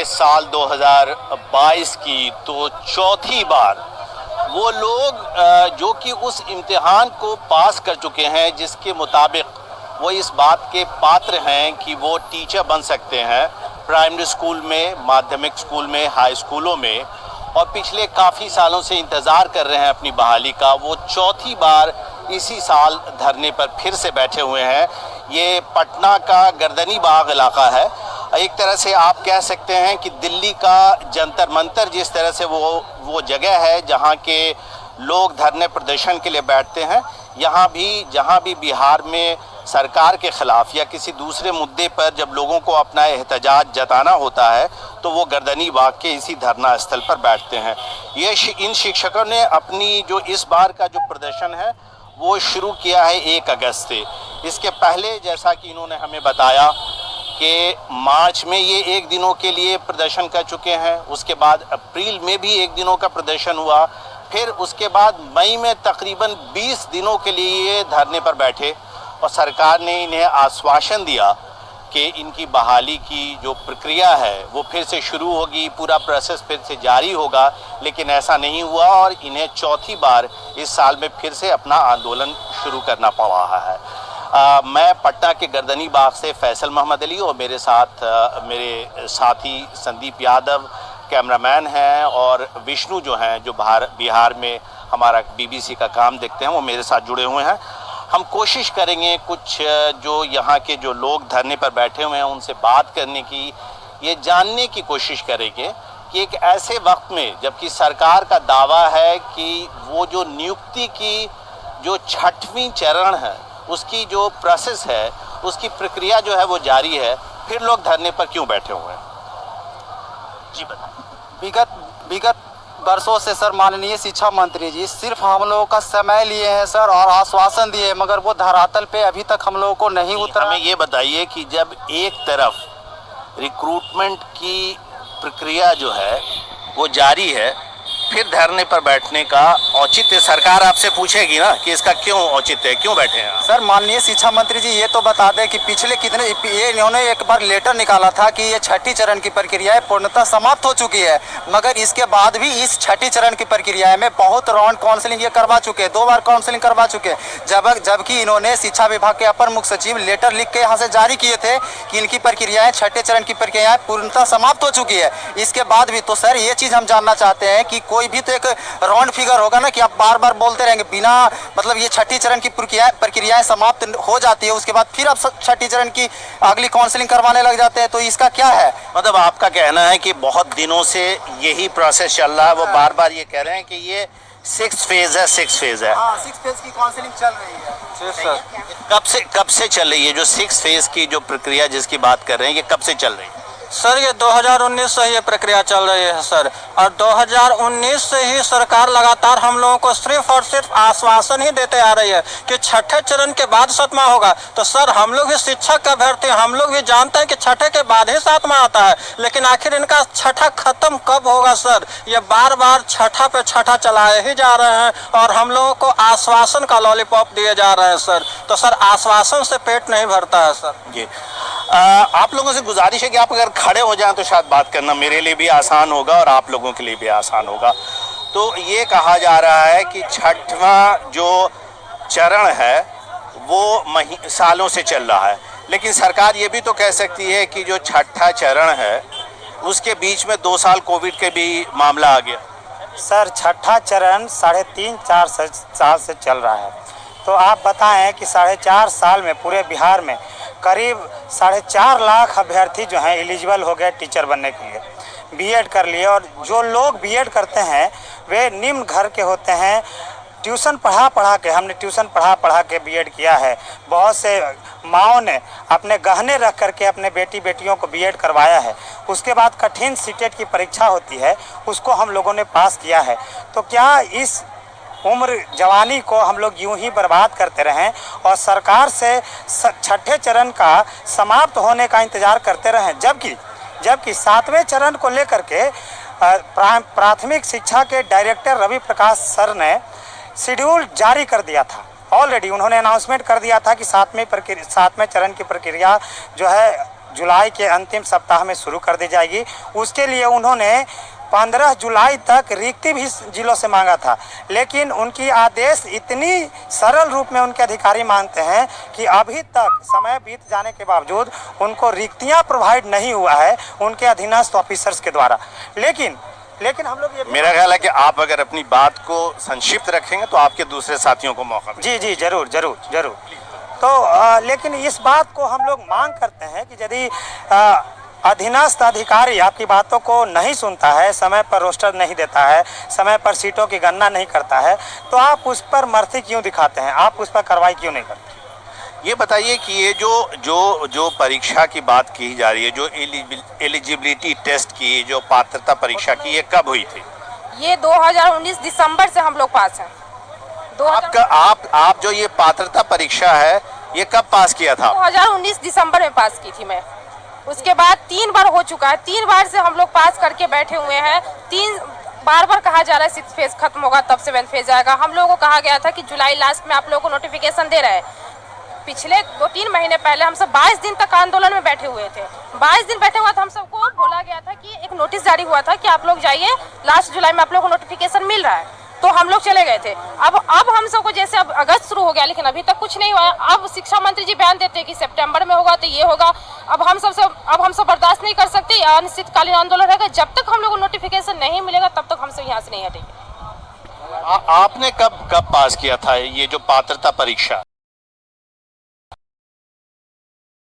के साल 2022 की तो चौथी बार वो लोग जो कि उस इम्तिहान को पास कर चुके हैं जिसके मुताबिक वो इस बात के पात्र हैं कि वो टीचर बन सकते हैं प्राइमरी स्कूल में, माध्यमिक स्कूल में, हाई स्कूलों में, और पिछले काफ़ी सालों से इंतज़ार कर रहे हैं अपनी बहाली का, वो चौथी बार इसी साल धरने पर फिर से बैठे हुए हैं। ये पटना का गर्दनी बाग इलाका है। एक तरह से आप कह सकते हैं कि दिल्ली का जंतर मंतर जिस तरह से वो जगह है जहाँ के लोग धरने प्रदर्शन के लिए बैठते हैं, यहाँ भी जहाँ भी बिहार में सरकार के ख़िलाफ़ या किसी दूसरे मुद्दे पर जब लोगों को अपना एहतजाज जताना होता है तो वो गर्दनी बाग के इसी धरना स्थल पर बैठते हैं। इन शिक्षकों ने अपनी जो इस बार का जो प्रदर्शन है वो शुरू किया है 1 अगस्त से। इसके पहले जैसा कि इन्होंने हमें बताया कि मार्च में ये 1 दिनों के लिए प्रदर्शन कर चुके हैं, उसके बाद अप्रैल में भी 1 दिनों का प्रदर्शन हुआ, फिर उसके बाद मई में तकरीबन 20 दिनों के लिए ये धरने पर बैठे और सरकार ने इन्हें आश्वासन दिया कि इनकी बहाली की जो प्रक्रिया है वो फिर से शुरू होगी, पूरा प्रोसेस फिर से जारी होगा, लेकिन ऐसा नहीं हुआ और इन्हें चौथी बार इस साल में फिर से अपना आंदोलन शुरू करना पड़ रहा है। मैं पटना के गर्दनी बाग से फैसल मोहम्मद अली और मेरे साथ मेरे साथी संदीप यादव कैमरामैन हैं और विष्णु जो हैं जो बिहार में हमारा BBC का काम देखते हैं वो मेरे साथ जुड़े हुए हैं। हम कोशिश करेंगे कुछ जो यहाँ के जो लोग धरने पर बैठे हुए हैं उनसे बात करने की, ये जानने की कोशिश करेंगे कि एक ऐसे वक्त में जबकि सरकार का दावा है कि वो जो नियुक्ति की जो 6वां चरण है उसकी जो प्रोसेस है उसकी प्रक्रिया जो है वो जारी है, फिर लोग धरने पर क्यों बैठे हुए हैं? जी बताएं। विगत वर्षों से सर माननीय शिक्षा मंत्री जी सिर्फ हम लोगों का समय लिए हैं सर और आश्वासन दिए, मगर वो धरातल पे अभी तक हम लोगों को नहीं उतरा। हमें ये बताइए कि जब एक तरफ रिक्रूटमेंट की प्रक्रिया जो है वो जारी है, फिर धरने पर बैठने का औचित्य सरकार आपसे पूछेगी ना कि इसका क्यों औचित्य है, क्यों बैठे हैं? सर माननीय शिक्षा मंत्री जी ये तो बता दें कि पिछले ये इन्होंने एक बार लेटर निकाला था कि ये 6ठी चरण की प्रक्रिया पूर्णतः समाप्त हो चुकी है, मगर इसके बाद भी इस 6ठी चरण की प्रक्रिया में बहुत राउंड काउंसलिंग ये करवा चुके हैं, 2 बार काउंसलिंग करवा चुके हैं, जबकि इन्होंने शिक्षा विभाग के अपर मुख्य सचिव लेटर लिख के यहाँ से जारी किए थे कि इनकी प्रक्रियाएँ 6ठे चरण की प्रक्रियाएँ पूर्णतः समाप्त हो चुकी है। इसके बाद भी तो सर ये चीज़ हम जानना चाहते हैं कि कोई भी तो एक राउंड फिगर होगा ना कि आप बार बार बोलते रहेंगे बिना मतलब ये 6ठी चरण की प्रक्रियाएं समाप्त हो जाती है, उसके बाद फिर आप 6ठी चरण की अगली काउंसलिंग करवाने लग जाते हैं, तो इसका क्या है? मतलब आपका कहना है कि बहुत दिनों से यही प्रोसेस चल रहा है, वो बार बार ये कह रहे हैं कि ये 6 फेज है, 6 फेज है। हाँ, 6 फेज की काउंसलिंग चल रही है सर। कब से चल रही है जो 6 फेज की जो प्रक्रिया जिसकी बात कर रहे हैं, ये कब से चल रही है? सर ये 2019 से ये प्रक्रिया चल रही है सर, और 2019 से ही सरकार लगातार हम लोगों को सिर्फ और सिर्फ आश्वासन ही देते आ रही है कि 6ठे चरण के बाद 7वां होगा। तो सर हम लोग भी शिक्षक का अभ्यर्थी, हम लोग भी जानते हैं कि 6ठे के बाद ही 7वां आता है, लेकिन आखिर इनका 6ठा खत्म कब होगा सर? ये बार बार 6ठा पे 6ठा चलाए ही जा रहे हैं और हम लोगों को आश्वासन का लॉलीपॉप दिए जा रहे हैं सर। तो सर आश्वासन से पेट नहीं भरता है सर। जी आप लोगों से गुजारिश है कि आप अगर खड़े हो जाएं तो शायद बात करना मेरे लिए भी आसान होगा और आप लोगों के लिए भी आसान होगा। तो ये कहा जा रहा है कि 6वां जो चरण है वो सालों से चल रहा है, लेकिन सरकार ये भी तो कह सकती है कि जो 6ठा चरण है उसके बीच में 2 साल कोविड के भी मामला आ गया। सर 6ठा चरण 3.5-4 साल से चल रहा है, तो आप बताएं कि 4.5 साल में पूरे बिहार में करीब 4.5 लाख अभ्यर्थी जो हैं एलिजिबल हो गए टीचर बनने के लिए, बीएड कर लिए। और जो लोग बीएड करते हैं वे निम्न घर के होते हैं, ट्यूशन पढ़ा के, हमने ट्यूशन पढ़ा के बीएड किया है। बहुत से माँओं ने अपने गहने रख करके अपने बेटियों को बीएड करवाया है। उसके बाद कठिन सीटेट की परीक्षा होती है, उसको हम लोगों ने पास किया है। तो क्या इस उम्र जवानी को हम लोग यूं ही बर्बाद करते रहें और सरकार से 6ठे चरण का समाप्त होने का इंतज़ार करते रहें, जबकि 7वें चरण को लेकर के प्राथमिक शिक्षा के डायरेक्टर रवि प्रकाश सर ने शेड्यूल जारी कर दिया था। ऑलरेडी उन्होंने अनाउंसमेंट कर दिया था कि 7वें चरण की प्रक्रिया जो है जुलाई के अंतिम सप्ताह में शुरू कर दी जाएगी। उसके लिए उन्होंने 15 जुलाई तक रिक्ति भी जिलों से मांगा था, लेकिन उनकी आदेश इतनी सरल रूप में उनके अधिकारी मानते हैं कि अभी तक समय बीत जाने के बावजूद उनको रिक्तियां प्रोवाइड नहीं हुआ है उनके अधीनस्थ ऑफिसर्स के द्वारा। लेकिन हम लोग ये मेरा ख्याल है कि आप अगर अपनी बात को संक्षिप्त रखेंगे तो आपके दूसरे साथियों को मौका मिलेगा। जी जरूर। तो लेकिन इस बात को हम लोग मांग करते हैं कि यदि अधीनस्थ अधिकारी आपकी बातों को नहीं सुनता है, समय पर रोस्टर नहीं देता है, समय पर सीटों की गणना नहीं करता है, तो आप उस पर मर्जी क्यों दिखाते हैं, आप उस पर कार्रवाई क्यों नहीं करते? ये बताइए कि ये जो परीक्षा की बात की जा रही है, जो एलिजिबिलिटी टेस्ट की, जो पात्रता परीक्षा की, ये कब हुई थी? ये 2019 दिसंबर से हम लोग पास हैं। आप जो ये पात्रता परीक्षा है ये कब पास किया था? 2019 दिसंबर में पास की थी मैं। उसके बाद 3 बार हो चुका है, 3 बार से हम लोग पास करके बैठे हुए हैं। 3 बार कहा जा रहा है 6th फेज खत्म होगा तब 7th फेज आएगा। हम लोगों को कहा गया था कि जुलाई लास्ट में आप लोगों को नोटिफिकेशन दे रहे हैं। पिछले 2-3 महीने पहले हम सब 22 दिन तक आंदोलन में बैठे हुए थे। 22 दिन बैठे हुआ था, हम सबको बोला गया था कि एक नोटिस जारी हुआ था कि आप लोग जाइए, लास्ट जुलाई में आप लोगों को नोटिफिकेशन मिल रहा है। तो हम लोग चले गए थे। अब हम सबको जैसे अब अगस्त शुरू हो गया, लेकिन अभी तक कुछ नहीं हुआ। अब शिक्षा मंत्री जी बयान देते हैं कि सितंबर में होगा तो ये होगा। अब हम सब बर्दाश्त नहीं कर सकते, अनिश्चितकालीन आंदोलन रहेगा। जब तक हम लोग को नोटिफिकेशन नहीं मिलेगा तब तक हम सब यहाँ से नहीं हटेंगे। आपने कब पास किया था ये जो पात्रता परीक्षा?